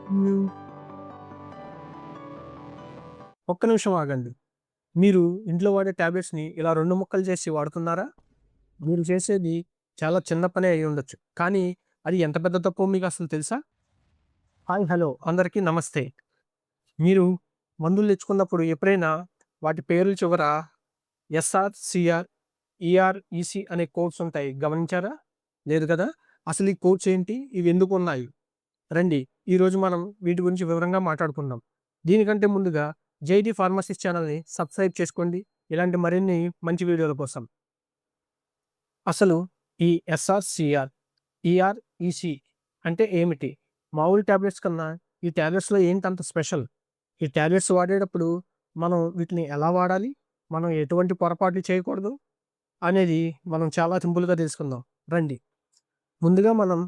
హ్మ్. ఒక్క నిమిషం ఆగండి. మీరు ఇంట్లో వాడే టాబ్లెట్స్‌ని ఇలా 2 ముక్కలు చేసి వాడుతున్నారా? మీరు చేసేది చాలా చిన్న పనే అయ్యుండొచ్చు. కానీ అది ఎంత పెద్ద తప్పో మీకసలు తెలుసా? హాయ్, హలో అందరికీ నమస్తే. మీరు మందులు తెచ్చుకున్నప్పుడు ఎప్పుడైనా వాటి పేర్ల చివర ఎస్ఆర్, సిఆర్, ఈఆర్, ఈసీ అనే కోడ్స్ ఉంటాయి. గమనించారా? లేదు కదా! అసలు ఈ కోడ్స్ ఏంటి? ఇవి ఎందుకున్నాయి? రండి, ఈరోజు మనం వీటి గురించి వివరంగా మాట్లాడుకుందాం. దీనికంటే ముందుగా జైడీ ఫార్మసిస్ట్ ఛానల్‌ని సబ్స్క్రైబ్ చేసుకోండి. ఇలాంటి మరిన్ని మంచి వీడియోల కోసం. అసలు ఈ ఎస్ఆర్, సిఆర్, ఈఆర్, ఈసీ అంటే ఏమిటి? మామూలు టాబ్లెట్స్ కన్నా ఈ టాబ్లెట్స్‌లో ఏంటంత స్పెషల్? ఈ టాబ్లెట్స్ వాడేటప్పుడు మనం వీటిని ఎలా వాడాలి? మనం ఎటువంటి పొరపాట్లు చేయకూడదు అనేది మనం చాలా సింపుల్‌గా తెలుసుకుందాం. రండి. ముందుగా మనం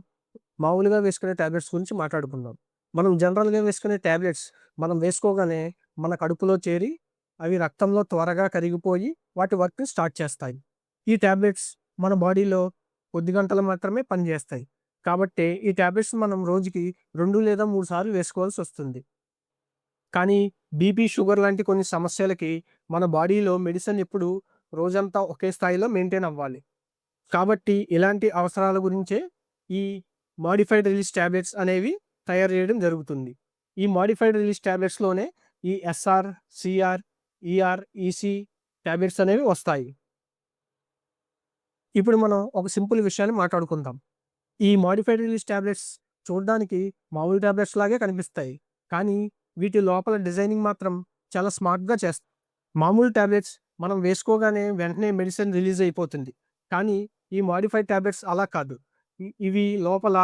మామూలుగా వేసుకునే టాబ్లెట్స్ గురించి మాట్లాడుకుందాం. మనం జనరల్‌గా వేసుకునే టాబ్లెట్స్ మనం వేసుకోగానే మన కడుపులో చేరి, అవి రక్తంలో త్వరగా కరిగిపోయి వాటి వర్క్‌ని స్టార్ట్ చేస్తాయి. ఈ టాబ్లెట్స్ మన బాడీలో కొద్ది గంటలు మాత్రమే పనిచేస్తాయి. కాబట్టే ఈ టాబ్లెట్స్ మనం రోజుకి 2 లేదా 3 సార్లు వేసుకోవాల్సొస్తుంది. కానీ బీపీ, షుగర్ లాంటి కొన్ని సమస్యలకి మన బాడీలో మెడిసిన్ ఎప్పుడూ రోజంతా ఒకే స్థాయిలో మెయింటైన్ అవ్వాలి. కాబట్టి ఇలాంటి అవసరాల గురించే ఈ మోడిఫైడ్ రిలీజ్ టాబ్లెట్స్ అనేవి తయారు చేయడం జరుగుతుంది. ఈ మోడిఫైడ్ రిలీజ్ టాబ్లెట్స్‌లోనే ఈ SR, CR, ER, EC tablets అనేవి వస్తాయి. ఇప్పుడు మనం ఒక సింపుల్ విషయాన్ని మాట్లాడుకుందాం. ఈ మోడిఫైడ్ రిలీజ్ టాబ్లెట్స్ చూడడానికి మామూలు టాబ్లెట్స్ లాగే కనిపిస్తాయి. కానీ వీటి లోపల డిజైనింగ్ మాత్రం చాలా స్మార్ట్‌గా చేస్తారు. మామూలు టాబ్లెట్స్ మనం వేసుకోగానే వెంటనే మెడిసిన్ రిలీజ్ అయిపోతుంది. కానీ ఈ మోడిఫైడ్ టాబ్లెట్స్ అలా కాదు. ఇవి లోపల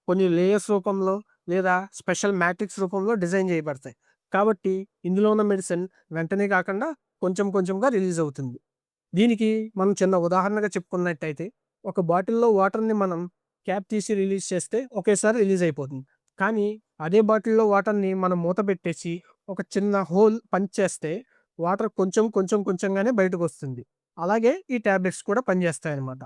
కొన్ని లేయర్స్ రూపంలో లేదా స్పెషల్ మ్యాట్రిక్స్ రూపంలో డిజైన్ చేయబడతాయి. కాబట్టి ఇందులో ఉన్న మెడిసిన్ వెంటనే కాకుండా కొంచెం కొంచెంగా రిలీజ్ అవుతుంది. దీనికి మనం చిన్న ఉదాహరణగా చెప్పుకున్నట్టయితే, ఒక బాటిల్‌లో వాటర్‌ని మనం క్యాప్ తీసి రిలీజ్ చేస్తే ఒకేసారి రిలీజ్ అయిపోతుంది. కానీ అదే బాటిల్‌లో వాటర్‌ని మనం మూత పెట్టేసి ఒక చిన్న హోల్ పంచ్ చేస్తే వాటర్ కొంచెం కొంచెం కొంచెంగానే బయటకొస్తుంది. అలాగే ఈ టాబ్లెట్స్ కూడా పనిచేస్తాయన్నమాట.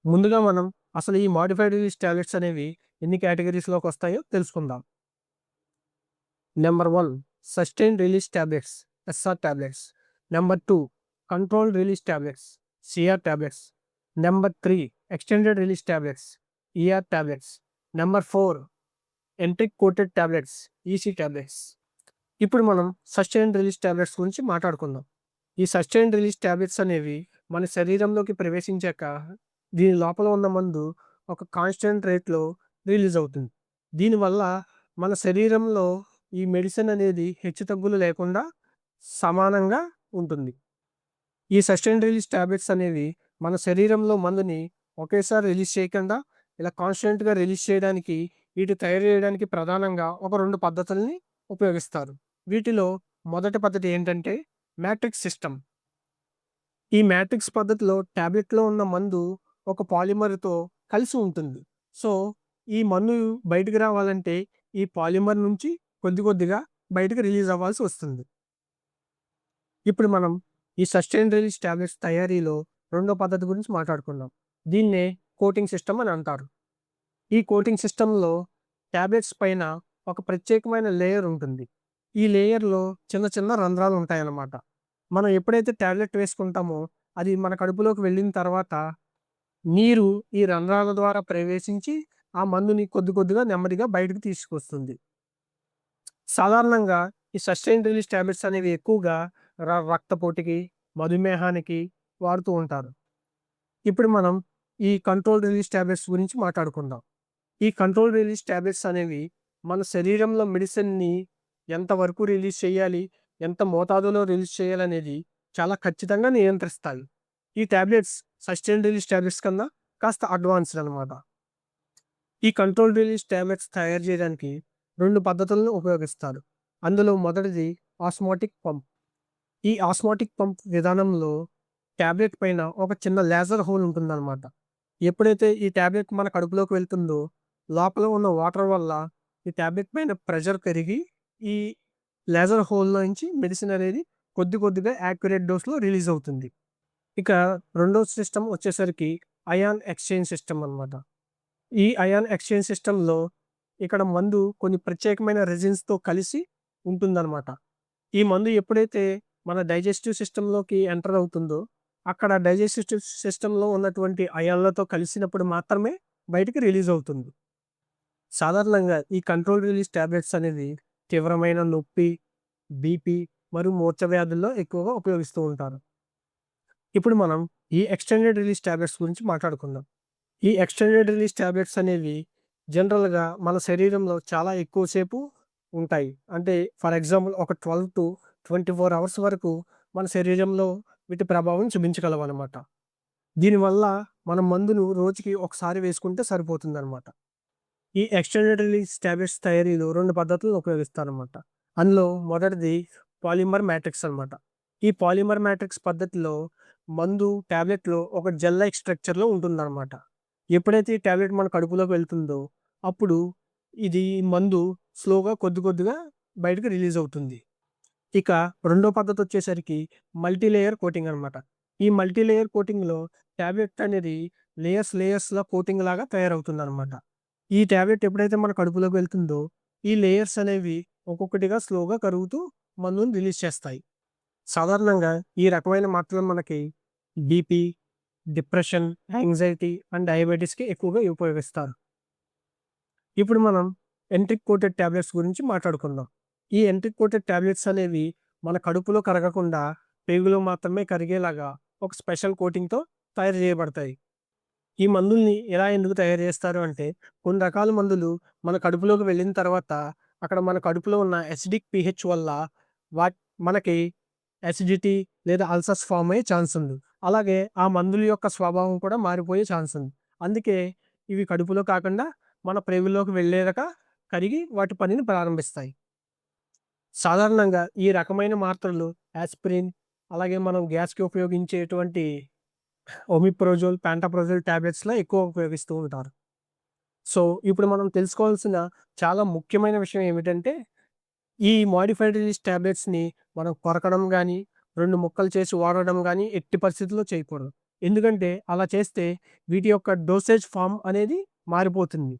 ముందుగా మనం అసలు ఈ మోడిఫైడ్ రిలీజ్ టాబ్లెట్స్ అనేవి ఎన్ని కేటగరీస్‌లోకొస్తాయో తెలుసుకుందాం. Number 1, sustained release tablets, SR tablets. Number 2, controlled release tablets, CR tablets. Number 3, extended release tablets, ER tablets. Number 4, enteric coated tablets, EC tablets. ఇప్పుడు మనం సస్టైన్డ్ రిలీజ్ టాబ్లెట్స్ గురించి మాట్లాడుకుందాం. ఈ సస్టైన్డ్ రిలీజ్ టాబ్లెట్స్ అనేవి మన శరీరంలోకి ప్రవేశించాక దీని లోపల ఉన్న మందు ఒక కాన్స్టెంట్ రేట్‌లో రిలీజ్ అవుతుంది. దీనివల్ల మన శరీరంలో ఈ మెడిసిన్ అనేది హెచ్చుతగ్గులు లేకుండా సమానంగా ఉంటుంది. ఈ సస్టైన్డ్ రిలీజ్ టాబ్లెట్స్ అనేవి మన శరీరంలో మందుని ఒకేసారి రిలీజ్ చేయకుండా ఇలా కాన్స్టెంట్‌గా రిలీజ్ చేయడానికి, వీటి తయారు చేయడానికి ప్రధానంగా ఒక 2 పద్ధతుల్ని ఉపయోగిస్తారు. వీటిలో మొదటి పద్ధతి ఏంటంటే మ్యాట్రిక్స్ సిస్టమ్. ఈ మ్యాట్రిక్స్ పద్ధతిలో టాబ్లెట్‌లో ఉన్న మందు ఒక పాలిమర్‌తో కలిసి ఉంటుంది. సో, ఈ మందు బయటికి రావాలంటే ఈ పాలిమర్ నుంచి కొద్ది కొద్దిగా బయటకి రిలీజ్ అవ్వాల్సి వస్తుంది. ఇప్పుడు మనం ఈ సస్టైన్డ్ రిలీజ్ టాబ్లెట్స్ తయారీలో రెండో పద్ధతి గురించి మాట్లాడుకుందాం. దీన్నే కోటింగ్ సిస్టమ్ అని అంటారు. ఈ కోటింగ్ సిస్టమ్‌లో టాబ్లెట్స్ పైన ఒక ప్రత్యేకమైన లేయర్ ఉంటుంది. ఈ లేయర్‌లో చిన్న చిన్న రంధ్రాలు ఉంటాయన్నమాట. మనం ఎప్పుడైతే టాబ్లెట్ వేసుకుంటామో అది మన కడుపులోకి వెళ్ళిన తర్వాత నీరు ఈ రంధ్రాల ద్వారా ప్రవేశించి ఆ మందుని కొద్ది కొద్దిగా నెమ్మదిగా బయటకు తీసుకొస్తుంది. సాధారణంగా ఈ సస్టైన్డ్ రిలీజ్ టాబ్లెట్స్ అనేవి ఎక్కువగా రక్తపోటుకి, మధుమేహానికి వాడుతూ ఉంటారు. ఇప్పుడు మనం ఈ కంట్రోల్ రిలీజ్ టాబ్లెట్స్ గురించి మాట్లాడుకుందాం. ఈ కంట్రోల్ రిలీజ్ టాబ్లెట్స్ అనేవి మన శరీరంలో మెడిసిన్‌ని ఎంతవరకు రిలీజ్ చేయాలి, ఎంత మోతాదులో రిలీజ్ చేయాలనేది చాలా ఖచ్చితంగా నియంత్రిస్తాయి. ఈ టాబ్లెట్స్ సస్టైన్డ్ రిలీజ్ టాబ్లెట్స్ కన్నా కాస్త అడ్వాన్స్‌డ్ అనమాట. ఈ కంట్రోల్ రిలీజ్ టాబ్లెట్స్ తయారు చేయడానికి 2 పద్ధతులను ఉపయోగిస్తారు. అందులో మొదటిది ఆస్మోటిక్ పంప్. ఈ ఆస్మోటిక్ పంప్ విధానంలో టాబ్లెట్ పైన ఒక చిన్న లేజర్ హోల్ ఉంటుందన్నమాట. ఎప్పుడైతే ఈ టాబ్లెట్ మన కడుపులోకి వెళ్తుందో, లోపల ఉన్న వాటర్ వల్ల ఈ టాబ్లెట్ పైన ప్రెషర్ పెరిగి, ఈ లేజర్ హోల్‌లో నుంచి మెడిసిన్ అనేది కొద్ది కొద్దిగా యాక్యురేట్ డోస్‌లో రిలీజ్ అవుతుంది. ఇక రెండో సిస్టమ్ వచ్చేసరికి అయాన్ ఎక్స్‌చేంజ్ సిస్టమ్ అన్నమాట. ఈ అయాన్ ఎక్స్‌చేంజ్ సిస్టమ్‌లో ఇక్కడ మందు కొన్ని ప్రత్యేకమైన రెజిన్స్‌తో కలిసి ఉంటుందనమాట. ఈ మందు ఎప్పుడైతే మన డైజెస్టివ్ సిస్టమ్‌లోకి ఎంటర్ అవుతుందో, అక్కడ డైజెస్టివ్ సిస్టమ్‌లో ఉన్నటువంటి అయాన్లతో కలిసినప్పుడు మాత్రమే బయటికి రిలీజ్ అవుతుంది. సాధారణంగా ఈ కంట్రోల్ రిలీజ్ టాబ్లెట్స్ అనేది తీవ్రమైన నొప్పి, బీపీ మరియు మూర్ఛ వ్యాధుల్లో ఎక్కువగా ఉపయోగిస్తూ ఉంటారు. ఇప్పుడు మనం ఈ ఎక్స్‌టెండెడ్ రిలీజ్ టాబ్లెట్స్ గురించి మాట్లాడుకుందాం. ఈ ఎక్స్‌టెండెడ్ రిలీజ్ టాబ్లెట్స్ అనేవి జనరల్‌గా మన శరీరంలో చాలా ఎక్కువ సేపు ఉంటాయి. అంటే ఫర్ ఎగ్జాంపుల్ ఒక 12-24 అవర్స్ వరకు మన శరీరంలో వీటి ప్రభావం చూపించగలవనమాట. దీనివల్ల మనం మందును రోజుకి ఒకసారి వేసుకుంటే సరిపోతుందనమాట. ఈ ఎక్స్‌టెండెడ్ రిలీజ్ టాబ్లెట్స్ తయారీలో 2 పద్ధతులను ఉపయోగిస్తారనమాట. అందులో మొదటిది పాలిమర్ మ్యాట్రిక్స్ అనమాట. ఈ పాలిమర్ మ్యాట్రిక్స్ పద్ధతిలో మందు టాబ్లెట్‌లో ఒక జెల్ లైక్ స్ట్రక్చర్‌లో ఉంటుందనమాట. ఎప్పుడైతే ఈ టాబ్లెట్ మన కడుపులోకి వెళ్తుందో, అప్పుడు ఇది మందు స్లోగా కొద్ది కొద్దిగా బయటకి రిలీజ్ అవుతుంది. ఇక రెండో పద్ధతొచ్చేసరికి మల్టీ లేయర్ కోటింగ్ అనమాట. ఈ మల్టీ లేయర్ కోటింగ్‌లో టాబ్లెట్ అనేది లేయర్స్‌లా కోటింగ్ లాగా తయారవుతుందనమాట. ఈ టాబ్లెట్ ఎప్పుడైతే మన కడుపులోకి వెళ్తుందో, ఈ లేయర్స్ అనేవి ఒక్కొక్కటిగా స్లోగా కరుగుతూ మందుని రిలీజ్ చేస్తాయి. సాధారణంగా ఈ రకమైన మాత్రలు మనకి బీపీ, డిప్రెషన్, యాంగ్జైటీ అండ్ డయాబెటిస్‌కి ఎక్కువగా ఉపయోగిస్తారు. ఇప్పుడు మనం ఎంట్రిక్ కోటెడ్ టాబ్లెట్స్ గురించి మాట్లాడుకుందాం. ఈ ఎంట్రిక్ కోటెడ్ టాబ్లెట్స్ అనేవి మన కడుపులో కరగకుండా పేగులో మాత్రమే కరిగేలాగా ఒక స్పెషల్ కోటింగ్‌తో తయారు చేయబడతాయి. ఈ మందుల్ని ఎందుకు తయారు చేస్తారు అంటే, కొన్ని రకాల మందులు మన కడుపులోకి వెళ్ళిన తర్వాత అక్కడ మన కడుపులో ఉన్న అసిడిక్ పీహెచ్ వల్ల వాట్ మనకి అసిడిటీ లేదా అల్సర్స్ ఫార్మ్ అయ్యే ఛాన్స్ ఉంది. అలాగే ఆ మందుల యొక్క స్వభావం కూడా మారిపోయే ఛాన్స్ ఉంది. అందుకే ఇవి కడుపులో కాకుండా మన ప్రేగుల్లోకి వెళ్ళేదాకా కరిగి వాటి పనిని ప్రారంభిస్తాయి. సాధారణంగా ఈ రకమైన మాత్రలు యాస్పిరిన్, అలాగే మనం గ్యాస్‌కి ఉపయోగించేటువంటి ఒమిప్రోజోల్, పాంటప్రోజోల్ టాబ్లెట్స్‌లా ఎక్కువ ఉపయోగిస్తూ ఉంటారు. సో, ఇప్పుడు మనం తెలుసుకోవాల్సిన చాలా ముఖ్యమైన విషయం ఏమిటంటే, ఈ మోడిఫైడ్ రిలీజ్ టాబ్లెట్స్‌ని మనం కొరకడం గానీ, 2 ముక్కలు చేసి వాడడం గానీ ఎట్టి పరిస్థితుల్లో చేయకూడదు. ఎందుకంటే అలా చేస్తే వీటి యొక్క డోసేజ్ ఫార్మ్ అనేది మారిపోతుంది.